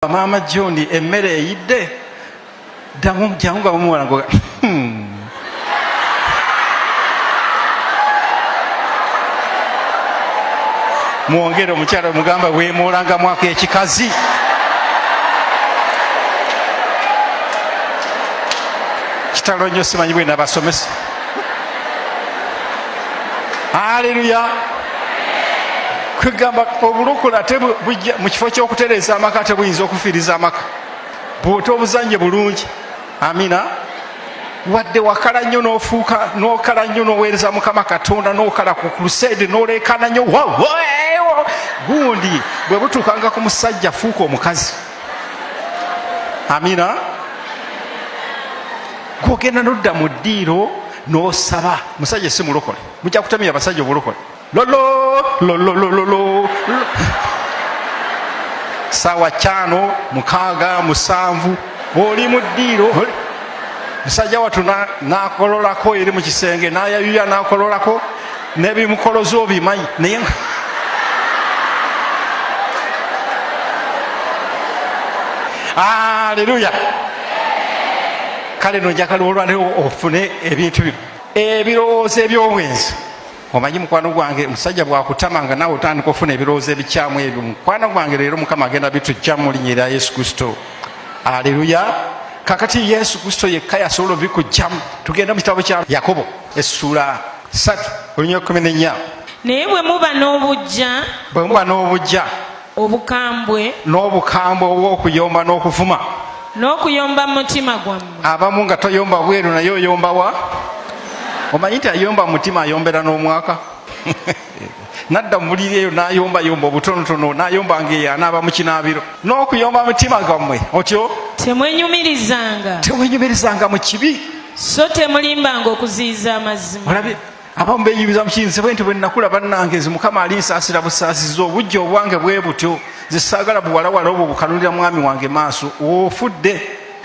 Mama John emmere eyidde ddamu jangu nga bumuwala ngoga mwongere omukyala mugamba weemuolanga mwaka ekikazi kitalo nnyo simanyi bwe nabasomesa. Haleluya. Kwegamba obulokole ate mu kifo ky'okutereeza amaka tebuyinza okufiiriza amaka bw'ota obuzannye bulungi. Amina. Wadde wakala nnyo n'ofuuka n'okala nnyo n'oweereza Mukama Katonda n'okala ku crusade n'oleekana nnyo gundi bwe butuukanga ku musajja fuuka omukazi. Amina. Gwogenda n'odda mu ddiiro n'osaba. Musajja si mulokole, mujja kutamira abasajja obulokole. Lolo sawa 5, 6, 7 oli mu ddiiro musajja watu n'akololako eri mu kisenge n'ayayuya n'akololako n'ebimukoloza obimanyi naye Haleluya. Kale nojagala olwaleero ofune ebintu bino ebirowoozo eby'obwenzi. Omanyi mukwano gwange omusajja bwakutamanga nawe otandika ofuna ebirowoozo ebikyamu ebyo. Mukwano gwange leero Mukama agenda bitujja mu linnya lya Yesu Kristo. Haleluya. Kakati Yesu Kristo yekka yasobola obikujjamu. Tugenda mu kitabo kya Yakobo essula 3 olunya 14. Naye bwe muba n'obujja obukambwe obw'okuyomba n'okuvuma n'okuyomba mu mutima gwammwe. Abamu nga toyomba bweru naye oyomba wa? Omanyi nti ayomba mu mutima ayombera n'omwaka. Nadda mu buliri eyo n'ayombayomba obutonotono n'ayomba ng'eyo anaaba mu kinaabiro. N'okuyomba mutima gwammwe otyo temwenyumirizanga mu kibi so temulimbanga okuziyiza amazima. Olabye abamu beeyumiza mu kiyinza bwe nti bwe nnakula bannange nze Mukama alinsaasira busaasizi obujja obwange bwe butyo nze saagala buwalawala obwo bukanulira mwami wange maaso. Ofudde.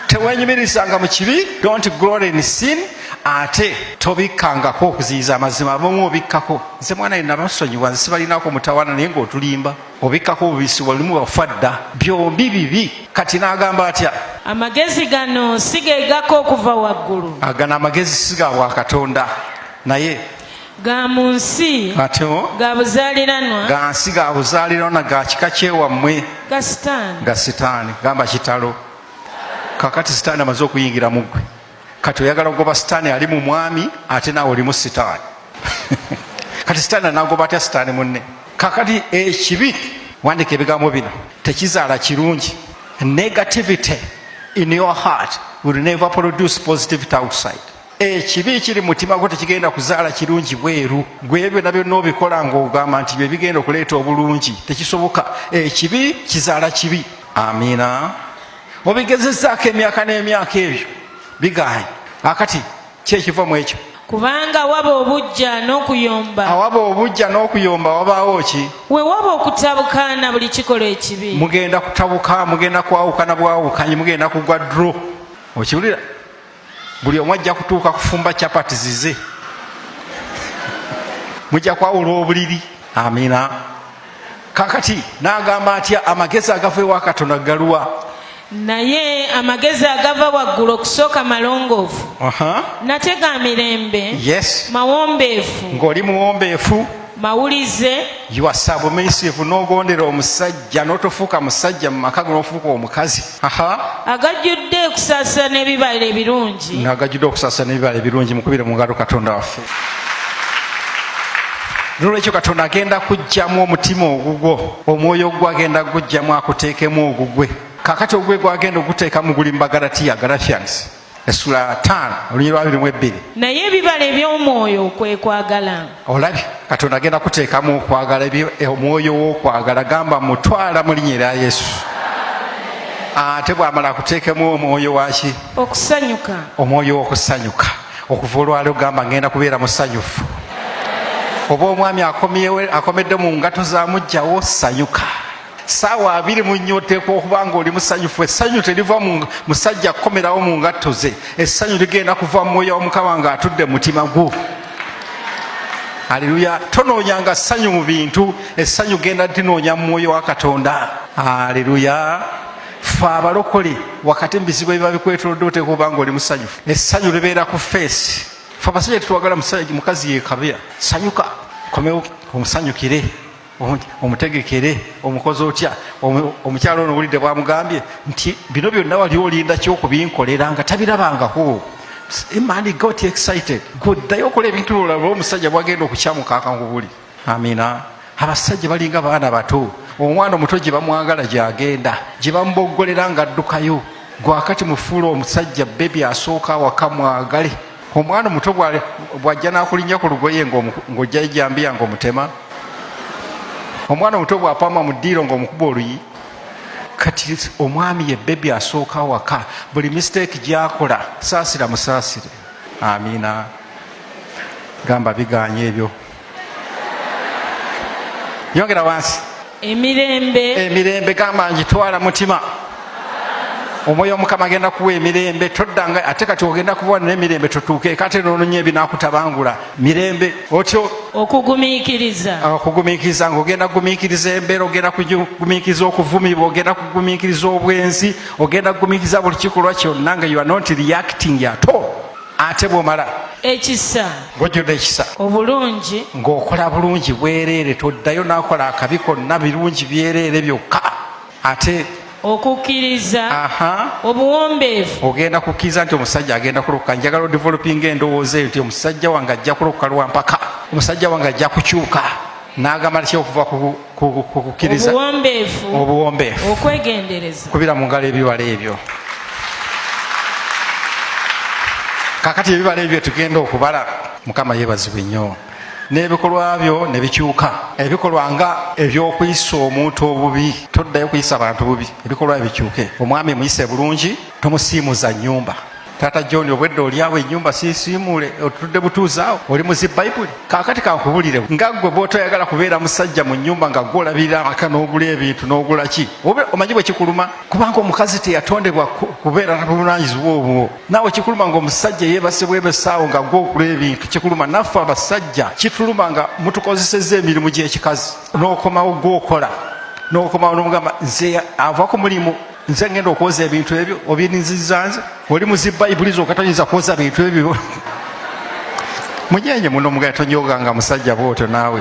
Tewenyumirizanga mu kibi, don't glory in sin. Ate tobikkangako okuziyiza amazima. Abamu obikkako. Nze mwana yenna basonyiwa nze sibalinako mutawaana naye ng'otulimba obikkako obubisi walimu wafadda byombi bibi. Kati n'agamba atya? Amagezi gano si ge gako okuva waggulu. Agano amagezi si ga bwa Katonda naye ga mu nsi atyo ga buzaaliranwa ga nsi ga buzaaliranwa ga kika kyewammwe ga sitaani. Gamba kitalo. Kakati sitaani amaze okuyingira mu ggwe. Kati oyagala kugoba sitaani ali mu mwami ate naawe oli mu sitaani. Kati sitaani anagoba atya sitaani munne? Kakati ekibi wandika ebigambo bino tekizaala kirungi. Negativity in your heart will never produce positivity outside. Ekibi kiri mu mutima gwo tekigenda kuzaala kirungi bweru. Gwe byonna byonna obikola ng'ogamba nti bye bigenda okuleeta obulungi tekisoboka. Ekibi kizaala kibi. Amiina. Obigezezzaako emyaka n'emyaka ebyo bigaanye. Akati kyekiva mu ekyo? Kubanga waba obujja n'okuyomba. Awaba obujja n'okuyomba wabaawo ki? We waba okutabukana buli kikola ekibi. Mugenda kutabuka, mugenda kwawukana bwawukanyi, mugenda kugwa dro. Okiwulira? Buli omu ajja kutuuka kufumba chapati zize. Mujja kwawula obuliri. Amina. Kakati n'agamba atya amagezi agava ewa Katonda galuwa? Naye amagezi agava waggulu okusooka malongoofu. Nate ga mirembe. Yes. Mawombeefu. Ng'oli muwombeefu. Mawulize. You are submissive. N'ogondera omusajja n'otofuuka musajja mu maka n'ofuuka omukazi. Agajjudde okusaasana ebibala ebirungi. N'agajjudde okusaasana ebibala ebirungi. Mukubire mu ngalo Katonda waffe. N'olwekyo Katonda agenda kuggyamu omutima ogugwo. Omwoyo gwo agenda kuggyamu akuteekemu ogugwe. Kakati ogwe gwagenda okuteeka mu guli Galatiya, Galatians essula 5 olunya 22. Naye ebibala eby'omwoyo kwe kwagala. Olabye Katonda agenda kuteekamu okwagala omwoyo w'okwagala. Gamba mutwala mu linnya lya Yesu. Ate bw'amala akuteekemu omwoyo waki? Okusanyuka. Omwoyo w'okusanyuka. Okuva olwaleero gamba ngenda kubeera musanyufu. Oba omwami akomedde mu ngato za mujjawo sanyuka. Saawa 2 mu nnyo oteekwa okuba nga oli musanyufu. Essanyu teriva mu musajja kukomerawo mu ngatto ze. Essanyu ligenda kuva mu mwoyo wa Mukama ng'atudde mu mutima gwo. Haleluya. Tonoonyanga ssanyu mu bintu. Essanyu genda linoonya mu mwoyo wa Katonda. Haleluya. fe abalokole wakati mubizibu ebiba bikwetolodde oteeka nga oli musanyufu essanyu libeera ku feesi fe abasajja tetwagala mukazi yekabya sanyuka komewo omusanyukire omutegekere omukozi otya omukyalo ono obulidde bwamugambye nti bino byonna wali olinda kyokubinkolera nga tabirabangako. Man got excited. Ddayo okola ebintu olaba omusajja bwagenda okukyamukaaka ngubuli. Amina. Abasajja balinga baana bato. Omwana omuto gye bamwagala gyagenda gye bamuboggolera nga addukayo gwakati mufuula omusajja bebi asooka awaka mwagale. Omwana omuto bw'ajja n'akulinnya ku lugoye ng'ojjayo jambiya ng'omutema. Omwana omuto bw'apama mu ddiiro ng'omukuba oluyi. Kati omwami ye bebi asooka awaka buli mistake gy'akola saasira musaasire. Amiina. Gamba biganye ebyo. Yongera wansi. Emirembe gamba ngitwala mutima. Omwoyo Mukama agenda kuwa emirembe toddanga ate kati ogenda kuba n'emirembe totuuke kate n'ononye ebinaakutabangula mirembe otyo okugumiikiriza ng'ogenda kugumiikiriza embeera ogenda kugumiikiriza okuvumibwa ogenda kugumiikiriza obwenzi ogenda kugumiikiriza buli kikolwa kyonna nga you are not reacting at all. Ate bw'omala ekisa ng'ojjudde ekisa obulungi ng'okola bulungi bwereere toddayo n'akola akabi konna birungi byereere byokka. Ate okukkiriza obuwombeevu ogenda kukkiriza nti omusajja agenda kulokka. Njagala odevelopinga endowooza eyo nti omusajja wange ajja kulokka lwampaka omusajja wange ajja kukyuka n'agamba ki okuva ku kukkiriza obuwombeevu okwegendereza kubira mu ngalo ebibala ebyo. Kakati ebibala ebyo tugenda okubala Mukama yeebazibwe nnyo n'ebikolwa byo ne bikyuka. Ebikolwa nga eby'okuyisa omuntu obubi toddayo kuyisa bantu bubi ebikolwa bikyuke. Omwami muyise bulungi tomusiimuza nnyumba. Taata John obwedde oliawo ennyumba siisiimuule otudde butuuzaawo oli muzi Bayibuli. Kaakati kankubulire nga ggwe bw'otoyagala kubeera musajja mu nnyumba nga gw'olabirira amaka n'ogula ebintu n'ogula ki omanyi bwe kikuluma kubanga omukazi teyatondebwa kubeera na buvunaanyizibwa obwo. Naawe kikuluma ng'omusajja yeebase bwebesaawo nga gw'ogula ebintu kikuluma. Naffe abasajja kituluma nga mutukozesezza emirimu gy'ekikazi n'okomawo gw'okola n'okomawo n'omugamba nze ava ku mulimu nze ngenda okwoza ebintu ebyo obirinzizza nze oli muzi Bayibuli zokka toyinza kwoza bintu ebyo. Mujenye muno mugaye tonyoganga musajja bw'otyo naawe.